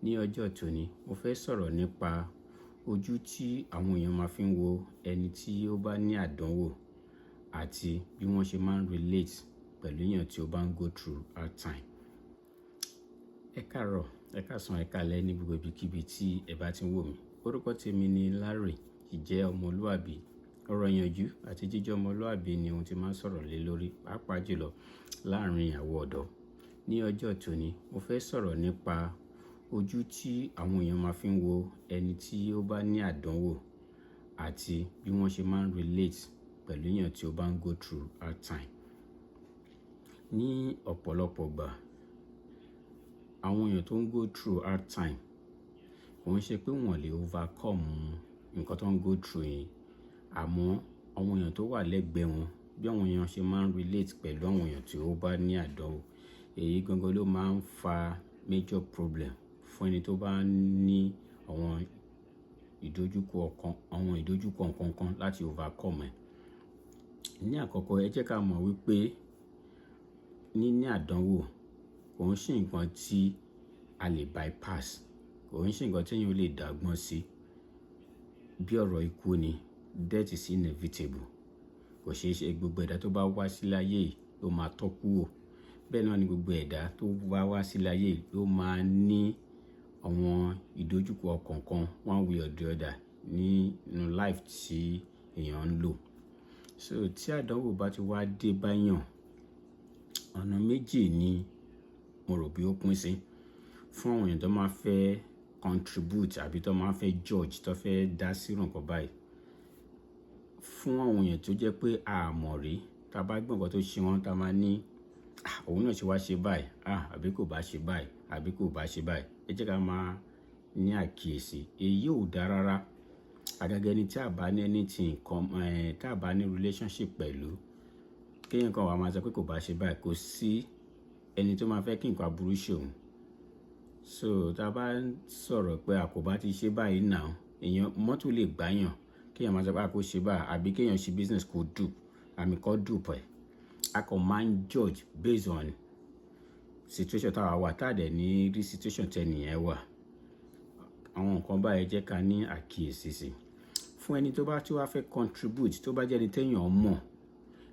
Ní ọjọ́ tòní, mo fẹ́ sọ̀rọ̀ nípa ojú tí àwọn èèyàn máa fi ń wo ẹni tí ó bá ní àdánwò àti bí wọ́n ṣe máa ń relate pẹ̀lú èèyàn tí ó bá ń go through hard time. Ẹ káàárọ̀, ẹ káàsán, ẹ káalẹ́ ní gbogbo ibikíbi tí ẹ bá ti ń wò mí. Orúkọ tèmi ni Larry, ìjẹ́ ọmọlúàbí. Ọ̀rọ̀ ìyànjú àti jíjẹ́ ọmọlúàbí ni ohun tí máa ń sọ̀rọ̀ lé lórí, pàápàá jùlọ láàrin àwọn ọ̀dọ́. Ní ọjọ́ tòní, mo fẹ́ sọ̀rọ̀ nípa ojú tí àwọn èèyàn máa fi ń wo ẹni tí ó bá ní àdánwò àti bí wọ́n ṣe máa ń relate pẹ̀lú èèyàn tí ó bá ń go through hard time. Ní ọ̀pọ̀lọpọ̀ ìgbà, àwọn èèyàn tó ń go through hard time kò ń ṣe pé wọ́n lè overcome nǹkan tó ń go through yìí, àmọ́ àwọn èèyàn tó wà lẹ́gbẹ̀ẹ́ wọn, bí àwọn èèyàn ṣe máa ń relate pẹ̀lú àwọn èèyàn tí ó bá ní àdánwò, èyí gangan ló máa ń fa major problem fún ẹni tó bá ní àwọn ìdojúkọ kankan láti overcome ẹ̀. Ní àkọ́kọ́, ẹ jẹ́ ká mọ̀ wípé níní àdánwò kò ń ṣe nǹkan tí a lè bypass, kò ń ṣe nǹkan tí èèyàn lè dàgbọ́n sí. Bí ọ̀rọ̀ ikú ni, death is inevitable. Kò ṣeé ṣe gbogbo ẹ̀dá tó bá wá sílé ayé yìí ló máa tọ́ kú wò. Bẹ́ẹ̀ náà ni gbogbo ẹ̀dá tó bá wá sílé ayé yìí ló máa ní àwọn ìdojúkọ kankan one way or the other nínú life tí èèyàn ń lò. So tí àdánwò bá ti wá dé báyàn, ọ̀nà méjì ni mo rò bí ó pín sí. Fún àwọn èèyàn tó máa fẹ́ contribute àbí tó máa fẹ́ judge, tó fẹ́ dá sí nǹkan báyìí. Fún àwọn èèyàn tó jẹ́ pé a mọ̀ rí, tá bá gbọ́ nǹkan tó ṣe wọ́n, tá máa ní òun náà ṣe wá ṣe báyìí, àbí kò bá ṣe báyìí, àbí kò bá ṣe báyìí. Ẹ jẹ́ ká máa ní àkíyèsí. Èyí ò dáa rárá. Àgàgà ẹni tí a bá ní anything tá bá ní relationship pẹ̀lú, kí èèyàn kan wá máa sọ pé kò bá ṣe báyìí, kò sí ẹni tó máa fẹ́ kí nǹkan aburú ṣe òun. So tá bá sọ̀rọ̀ pé a kò bá ti ṣe báyìí now, èèyàn mọ́tò lè gbáyàn kí èèyàn máa sọ pé a kò ṣe báyìí, àbí kí èèyàn ṣe business kò dupe ẹ̀. A kò máa ń judge based on situation táwa wà, tá dẹ̀ ní rí situation tẹ́nìyẹn wà. Àwọn nǹkan báyìí jẹ́ ká ní àkíyèsí sí. Fún ẹni tó bá tí wá fẹ́ contribute, tó bá jẹ́ ẹni téèyàn mọ̀,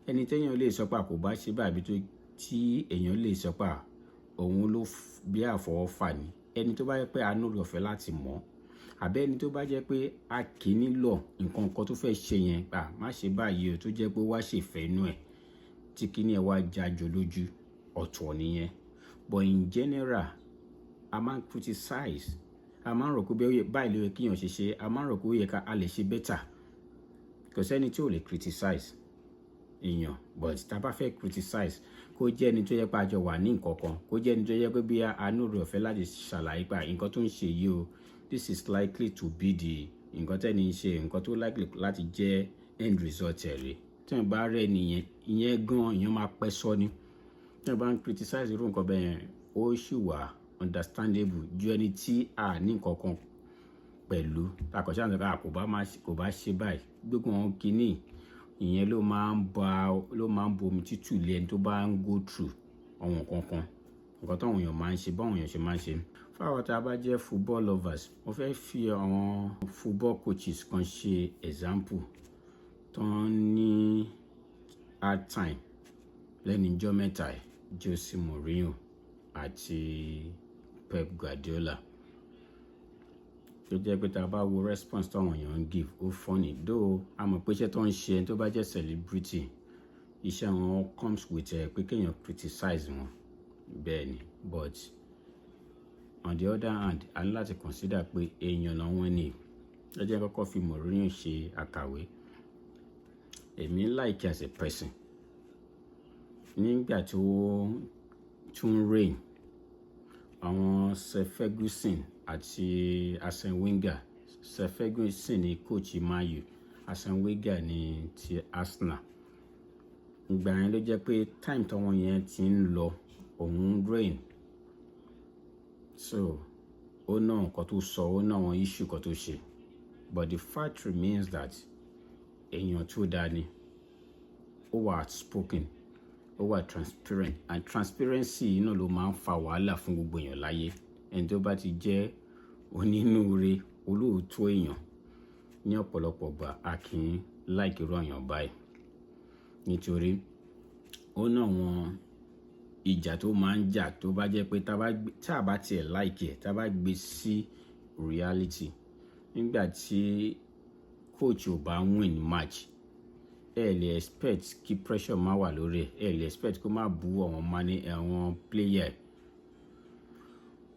ẹni téèyàn lè sọ pé a kò bá ṣe báyìí, àbí tí èèyàn lè sọ pé òun ló bí àfọwọ́fà ni. Ẹni tó bá jẹ́ pé a ní oore ọ̀fẹ́ láti mọ̀, àbí ẹni tó bá jẹ́ pé a kì í nílò nǹkan kan tó fẹ́ ṣe yẹn, má ṣe báyìí o, tó jẹ́ pé wá ṣe ìfẹ́ inú ẹ̀, tí kíní ẹ̀ wá jájọ lójú, ọ̀tọ̀ nìyẹn. But in general, a máa ń criticize, a máa ń rò pé báyìí ló yẹ kí èèyàn ṣe, a máa ń rò pé ó yẹ ká a lè ṣe better. Kò sẹ́ni tí ò lè criticize èèyàn, but tá bá fẹ́ criticize, kó jẹ́ ẹni tó yẹ pé a jọ wà ní nǹkan kan, kó jẹ́ ẹni tó yẹ pé bí a ní oore ọ̀fẹ́ láti ṣàlàyé pé nǹkan tó ń ṣe yìí o, this is likely to be the nǹkan tẹ́ni ṣe, nǹkan tó likely láti jẹ́ end result ẹ̀ rẹ̀. Tí wọ́n bá rẹ́ nìyẹn, ìyẹn gan èèyàn máa pẹ́ sọ ni. Tí wọ́n bá ń criticize irú nǹkan bẹ́ẹ̀ yẹn, ó sì wà understandable ju ẹni tí a ní nǹkan kan pẹ̀lú. Àkọ́ṣe àti kò bá ṣe báyìí, gbogbo wọn kíní, ìyẹn ló máa ń bomi tútù lé ẹni tó bá ń go through àwọn nǹkan táwọn èèyàn máa ń ṣe, báwọn èèyàn ṣe máa ń ṣe. Fún àwọn tá bá jẹ́ football lovers, mo fẹ́ fi àwọn football coaches kan ṣe example tó ń ní hard time lẹ́nu ijọ́ mẹ́ta ẹ̀, Jose Mourinho àti Pep Guardiola. Tó jẹ́ pé tá bá wo response táwọn èèyàn ń give, ó funny. Though a mọ̀ pé iṣẹ́ tó ń ṣe ẹni tó bá jẹ́ celebrity, iṣẹ́ wọn comes with pé kéèyàn criticize wọn. Bẹ́ẹ̀ ni, but on the other hand, a ní láti consider pé èèyàn làwọn ní. Ẹ jẹ́ kọ́kọ́ fi Mourinho ṣe àkàwé. Èmi like as a person. Nígbà tó tún reign, àwọn Sir Ferguson àti Arsene Wenger. Sir Ferguson ni coach Man U, Arsene Wenger ni ti Arsenal. Ìgbà yẹn ló jẹ́ pé time táwọn yẹn ti ń lọ, òun reign. So ó ná nǹkan tó sọ, ó ná àwọn issue kan tó ṣe. But the fact remains that èèyàn tó dáa ni, ó wà outspoken, ó wà transparent, and transparency náà ló máa ń fa wàhálà fún gbogbo èèyàn láyé. Ẹni tó bá ti jẹ́ onínúure, olóòótọ́ èèyàn. Ní ọ̀pọ̀lọpọ̀ ìgbà a kì í like irú èèyàn báyìí nítorí ó ní àwọn ìjà tó máa ń jà tó bá jẹ́ pé tá a bá tiẹ̀ like ẹ̀, tá a bá gbé sí reality, nígbà tí coach ò bá win match, ẹ lè expect kí pressure má wà lórí ẹ lè expect kó má bú àwọn player.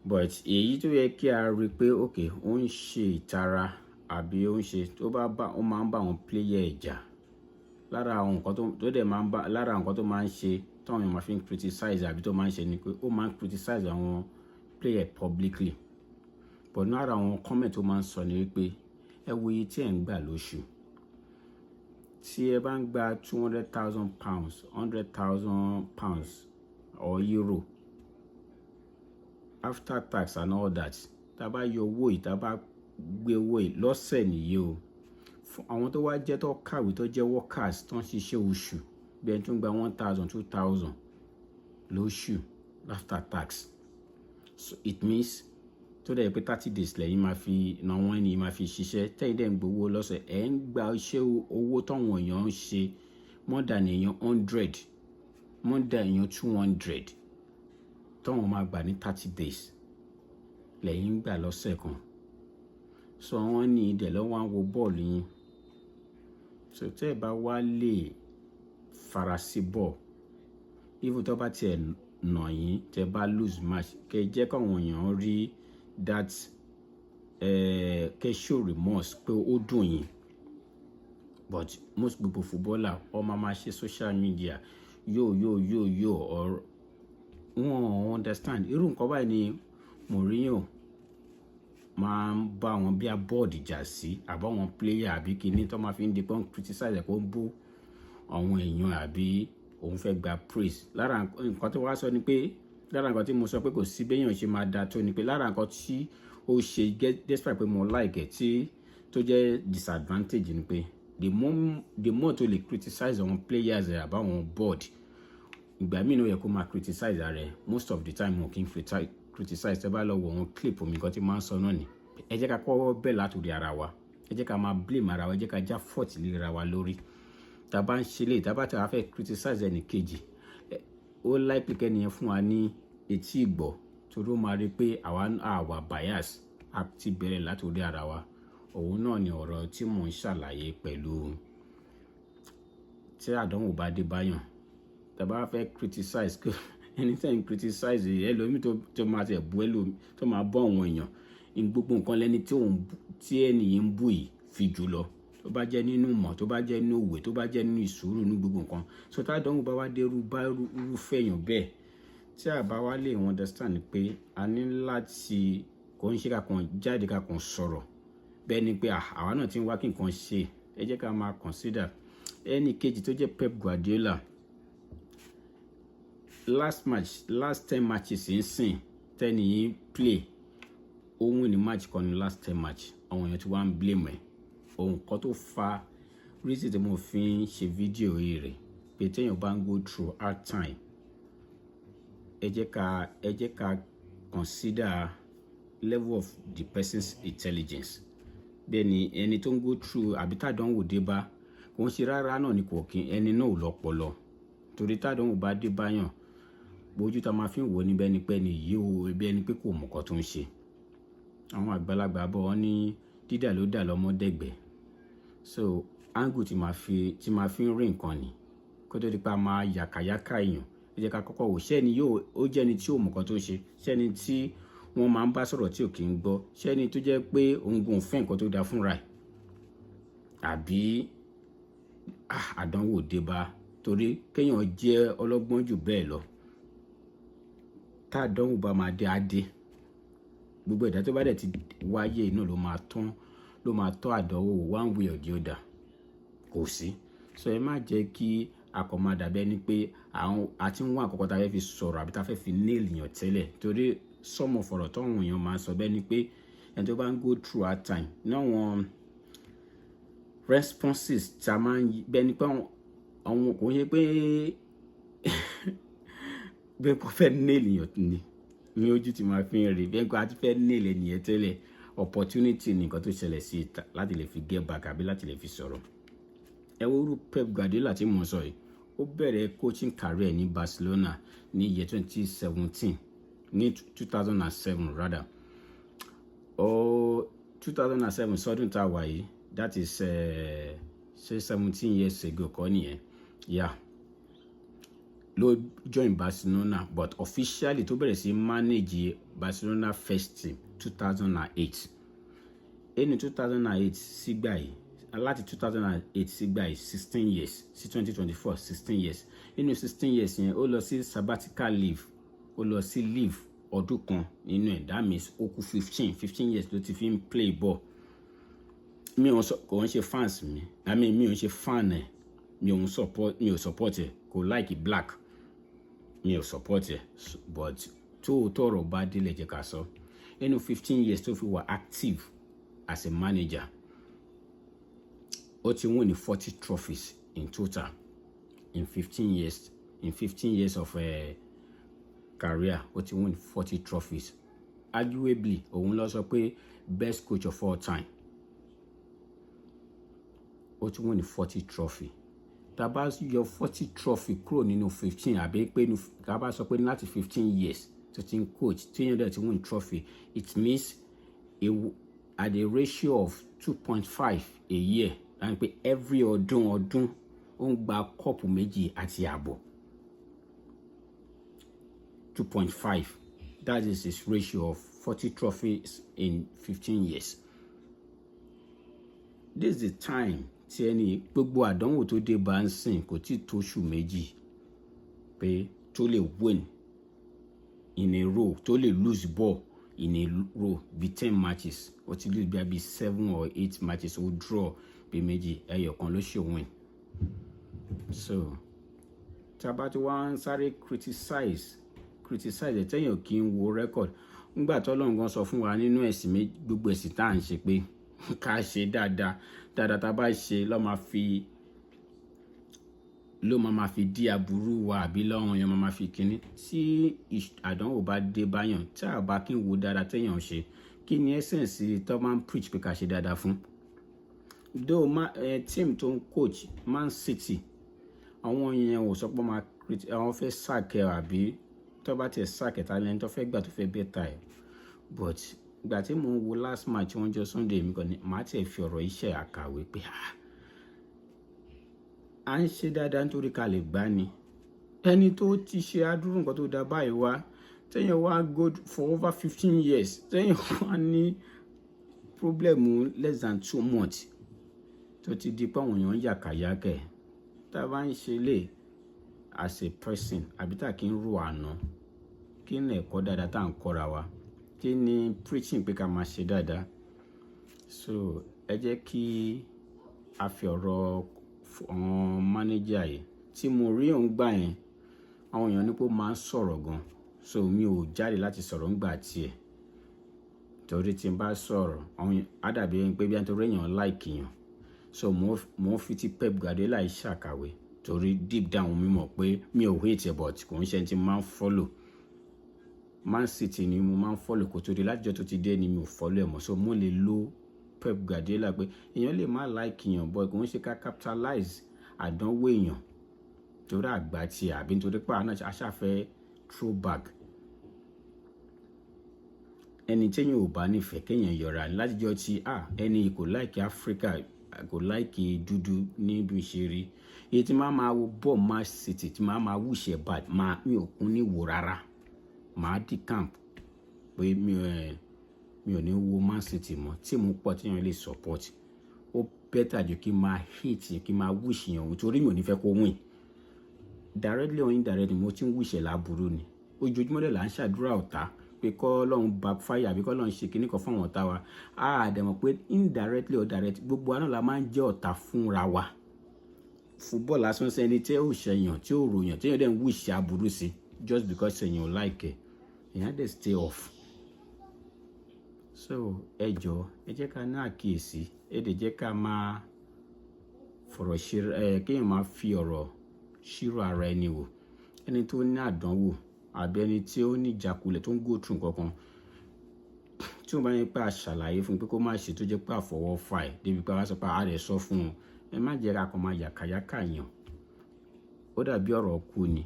But èyí tó yẹ kí a rí pé okay ó ń ṣe ìtara àbí ó ń ṣe ó máa ń bá àwọn player jà. Lára àwọn nǹkan tó dẹ̀ máa ń bá lára àwọn nǹkan tó máa ń ṣe táwọn èèyàn máa fi ń criticize àbí tó máa ń ṣe ni pé ó máa ń criticize àwọn player publicly. But lára àwọn comment tó máa ń sọ ni wípé ẹ wo iye tí ẹ̀ ń gbà lóṣù. Tí ẹ bá ń gba £200,000, £100,000 or euro after tax and all that, tá bá yọ owó yìí, tá bá gbé owó yìí lọ́sẹ̀ nìyí o. Fún àwọn tó wá jẹ́ tó kàwé tó jẹ́ workers tó ń ṣiṣẹ́ oṣù bí ẹni tó ń gba 1,000, 2,000 lóṣù after tax. So it means tó dẹ̀ pé 30 days lẹ́yìn máa fi na wọ́n ní máa fi ṣiṣẹ́ tẹ́yìn dẹ̀ ń gbowó lọ́sẹ̀ ẹ̀ ń gba iṣẹ́ owó táwọn èèyàn ń ṣe more than èèyàn 100, more than èèyàn 200 táwọn máa gbà ní 30 days lẹ́yìn ń gbà lọ́sẹ̀ kan. So wọ́n ní ìdẹ̀ lọ́wọ́ àwọn bọ́ọ̀lù yín. So tẹ́ ẹ bá wá lè farasí bọ̀ even tó bá tiẹ̀ nà yín tẹ́ bá lose match kẹ́ jẹ́ káwọn èèyàn rí that kẹ́ show remorse pé ó dùn yín. But most people footballer máa ṣe social media or wọ́n understand irú nǹkan báyìí ni Mourinho máa ń bá wọn bí a bọ́ọ̀dì jà sí àbáwọn player àbí kíní tó máa fi ń di pé ń criticize kó ń bú àwọn èèyàn àbí òun fẹ́ gba praise. Lára nǹkan tó wá sọ ni pé lára nǹkan tí mo sọ pé kò sí béèyàn ṣe máa da tó ni pé lára nǹkan tí ó ṣe despite pé mo like ẹ̀ tí tó jẹ́ disadvantage ni pé the more tó lè criticize àwọn players àbáwọn board, ìgbà míì ló yẹ kó máa criticize rẹ̀. Most of the time wọn kì í criticize. Tẹ́ bá lọ wọ wọn clip omi nǹkan tí máa ń sọ náà ni ẹ jẹ́ ká kọ́ bẹ́ẹ̀ látòrí ara wa, ẹ jẹ́ ká máa blame ara wa, ẹ jẹ́ ká já fault lé ara wa lórí. Tá bá ń ṣe lè tá bá tẹ̀ wá fẹ́ criticize ẹnì kejì ó likely kẹ́niyẹn fún wa ní etí ìgbọ́ torí ó máa rí pé àwa bias a ti bẹ̀rẹ̀ látòrí ara wa. Òun náà ni ọ̀rọ̀ tí mò ń ṣàlàyé pẹ̀lú tí àdánwò bá dé báyàn. Tá bá fẹ́ criticize anytime criticize ẹlòmíì tó máa tẹ̀ bú ẹlòmíì tó máa bọ́ àwọn èèyàn gbogbo nǹkan lẹ́ni tí ẹnìyẹn ń bú yìí fi jù lọ. Tó bá jẹ́ nínú ìmọ̀, tó bá jẹ́ nínú òwe, tó bá jẹ́ nínú ìṣòro ní gbogbo nǹkan. So tá àdánwò bá wá dé irúfẹ́ èèyàn bẹ́ẹ̀ tí a bá wá lè understand pé a ní láti kò ń ṣe ká kan jáde ká kan sọ̀rọ̀ bẹ́ẹ̀ ni pé àwa náà ti ń wá kí nǹkan ṣe. Ẹ jẹ́ ká máa consider ẹnì kejì tó jẹ́ Pep Guardiola. Last 10 matches ń sìn tẹ́ni yìí play ó win ní match kan ní last 10 match àwọn èèyàn tí wọ́n ń blame ẹ̀. Ohun kan tó fa reason tí mo fi ń ṣe fídíò yìí rẹ̀ pé téèyàn bá ń go through hard time ẹ jẹ́ ká consider level of the person's intelligence. Bẹ́ẹ̀ ni ẹni tó ń go through àbí tádánwò dé bá kò ń ṣe rárá náà ni kò kí ẹni náà ò lọ́pọlọ torí tádánwò bá dé báyàn bójú tá máa fi ń wò ní bẹ́ẹ̀ ni pé ni yìí ó bí ẹni pé kò mọ̀ nǹkan tó ń ṣe. Àwọn àgbàlagbà bọ̀ wọ́n ní dídà ló dà lọ́mọdẹ́gbẹ̀. So angle tí máa fi ń rí nǹkan ni kó tó di pa máa yàkàyàkà èèyàn. Ẹ jẹ́ ká kọ́kọ́ wò ṣẹ́ni ó jẹ́ ẹni tí ò mọ̀ nǹkan tó ń ṣe, ṣẹ́ni tí wọ́n máa ń bá sọ̀rọ̀ tí ò kí ń gbọ́, ṣẹ́ni tó jẹ́ pé òun gùn fẹ́ nǹkan tó dáa fúnra ẹ̀ àbí àdánwò dé bá torí kéèyàn jẹ́ ọlọ́gbọ́n jù bẹ́ẹ̀ lọ. Tá àdánwò bá máa dé á dé. Gbogbo ẹ̀dá tó bá dẹ̀ ti wáyé inú ló máa tọ́ àdánwò one way or the other kò sí. So ẹ má jẹ́ kí akọ̀ máa dàbẹ́ ni pé àti ń wá àkọ́kọ́ tá a fẹ́ fi sọ̀rọ̀ àbí tá a fẹ́ fi nail yàn tẹ́lẹ̀ torí sọ́mọ̀ fọ̀rọ̀ tọ́wọ̀n èèyàn máa sọ bẹ́ẹ̀ ni pé ẹni tó bá ń go through hard time náà wọn responses tí a máa ń bẹ́ẹ̀ ni pé àwọn kò ń ṣe pé bẹ́ẹ̀ kò fẹ́ nail yàn ni ní ojú tí máa fi ń rí bẹ́ẹ̀ kò àti fẹ́ nail ẹnìyẹn tẹ́lẹ̀ opportunity ní nǹkan tó ṣẹlẹ̀ sí láti lè fi get back àbí láti lè fi sọ̀rọ̀. Ẹ wo irú Pep Guardiola tí mo sọ yìí, ó bẹ̀rẹ̀ coaching career ní Barcelona ní year 2017 ní 2007 rather. 2007 sọdún tá a wà yìí, that is 17 years ago kọ́ nìyẹn. Yeah. Ló join Barcelona, but officially tó bẹ̀rẹ̀ sí manage Barcelona first team 2008. Ní 2008 sígbà yìí, láti 2008 sígbà yìí 16 years sí 2024 16 years. Nínú 16 years yẹn ó lọ sí sabbatical leave, ó lọ sí leave ọdún kan nínú ẹ̀, that means ó kù 15 years ló ti fi ń play ball. Mi ò kò ń ṣe fans mi, mi ò ń ṣe fan ẹ̀, mi ò support ẹ̀, kò like black, mi ò support ẹ̀, but tó tọrọ bá délẹ̀ jẹ́ ká sọ. Nínú 15 years tó fi wà active as a manager, ó ti win 40 trophies in total in 15 years. In 15 years of career, ó ti win 40 trophies. Arguably, òun ló sọ pé best coach of all time. Ó ti win 40 trophy. Tá bá yọ 40 trophy kúrò nínú 15, àbí pé tá bá sọ pé láti 15 years tó ti ń coach, tí yẹn dẹ̀ ti win trophy, it means at a ratio of 2.5 a year. And pé every ọdún ó ń gba kọ́ọ̀pù méjì àti àbọ̀. 2.5. That is his ratio of 40 trophies in 15 years. This is the time tí ẹni gbogbo àdánwò tó dé bá ń sìn kò tí tó oṣù méjì pé tó lè win in a row, tó lè lose ball in a row bí 10 matches, ó ti lose bí 7 or 8 matches, ó draw bí méjì, ẹyọ kan ló ṣe win. So tá bá ti wá ń sáré criticize tẹ́yàn kì í wo record. Nígbà tó Ọlọ́run gan sọ fún wa nínú ẹ̀sìn gbogbo ẹ̀sìn tá à ń ṣe pé ká ṣe dáadáa tá bá ṣe ló máa fi dí aburú wa, àbí lọ́run yẹn máa fi kíní. Tí àdánwò bá dé báyàn, tí a bá kí ń wo dáadáa tẹ́yàn ṣe, kí ni essence tó máa ń preach pé ká ṣe dáadáa fún? Though team tó ń coach Man City, àwọn yẹn ò sọ pé àwọn fẹ́ sack ẹ, àbí tó bá tiẹ̀ sack ẹ talent tó fẹ́ gbà tó fẹ́ bẹ́tà ẹ. But ìgbà tí mo ń wo last match wọ́n jọ Sunday, mi kàn ní màá tiẹ̀ fi ọ̀rọ̀ iṣẹ́ àkàwé pé à ń ṣe dáadáa nítorí ká lè gbá ni. Ẹni tó ti ṣe adúrú nǹkan tó dá báyìí wá, tẹ́yàn wá go for over 15 years, tẹ́yàn wá ní problem less than 2 months tó ti di pé àwọn èèyàn yàkàyàkẹ́. Tá a bá ń ṣe lè as a person, àbí tá kí ń ro àná, kí ni ẹ̀kọ́ dáadáa tá à ń kọ́ra wa, kí ni preaching pé ká máa ṣe dáadáa. So ẹ jẹ́ kí a fi ọ̀rọ̀ manager yìí tí mo rí òun gbà yẹn, àwọn èèyàn ní pé ó máa ń sọ̀rọ̀ gan. So mi ò jáde láti sọ̀rọ̀ ńgbà tiẹ̀, torí tí n bá sọ̀rọ̀ àwọn èèyàn á dàbí ẹni pé bí nítorí èèyàn like èèyàn. So mo ń fi ti Pep Guardiola yìí ṣàkàwé, torí deep down mi mọ̀ pé mi ò hate but kò ń ṣe ẹni tí máa ń follow. Man City ni mo máa ń follow kó tó dé, látijọ́ tó ti dé ni mi ò follow ẹ̀ mọ́. So mo lè lo Pep Guardiola pé èèyàn lè má like èèyàn, but kò ń ṣe ká capitalize àdánwò èèyàn torí àgbà tí àbí nítorí pé àwọn aṣáfẹ́ throwback. Ẹni téèyàn ò bá nífẹ̀ẹ́ kéèyàn yọra ní látijọ́ tí ẹni kò like Africa, kò like dúdú níbi ìṣeré. Èyí tí máa wo ball Man City tí máa wùṣẹ̀ bad mi ò kún ní wò rárá. Màá di camp pé mi ò ní wo Man City mọ́, tí mo pọ̀ tí èèyàn lè support. Ó better jù kí n máa hate, kí n máa wish èèyàn torí mi ò ní fẹ́ kó win. Directly or indirectly mo ti ń wish ẹ̀ láburú ni. Ojoojúmọ́ dẹ̀ là ń ṣàdúrà ọ̀tá pé kọ́ Ọlọ́run backfire, àbí kọ́ Ọlọ́run ṣe kíní kan fún àwọn ọ̀tá wa. Dẹ̀ mọ̀ pé indirectly or directly gbogbo wa náà la máa ń jẹ́ ọ̀tá fúnra wa. Football lásán sẹ́ni tí ó ṣẹ̀yàn, tí ó ròyàn, tí ó dẹ̀ ń wish aburú sí just because èèyàn ò like ẹ̀. Èèyàn dẹ̀ stay off. So ẹ jọ̀ọ́ ẹ jẹ́ ká ní àkíyèsí, ẹ dẹ̀ jẹ́ ká máa fọ̀rọ̀ ṣe kéèyàn máa fi ọ̀rọ̀ ṣírò ara ẹni wò. Ẹni tó ní àdánwò àbí ẹni tí ó ní ìjákulẹ̀ tó ń go through nǹkan kan, tí wọ́n bá yẹ pé a ṣàlàyé fún pé kó má ṣe tó jẹ́ pé àfọwọ́fà ẹ̀ débi pé a wá sọ pé a rẹ̀ sọ fún un, ẹ má jẹ́ ká kàn máa yàkàyàkà yàn. Ó dàbí ọ̀rọ̀ kú ni,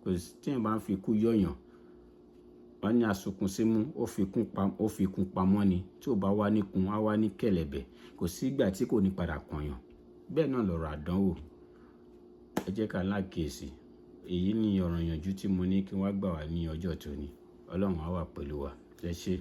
kò sí tí èèyàn bá ń fi ikú yọ̀yàn, wọ́n ní asukun símú ó fi kún pamọ́ ni, tí ò bá wá níkun á wá ní kẹ̀lẹ̀bẹ̀, kò sí ìgbà tí kò ní padà kànyàn. Bẹ́ẹ̀ náà lọ̀rọ̀ àdánwò, ẹ jẹ́ ká lákìyèsí. Èyí ni ọ̀rọ̀ ìyànjú tí mo ní kí wọ́n gbà wá ní ọjọ́ tòní. Ọlọ́run á wà pẹ̀lú wa. Ẹ ṣé.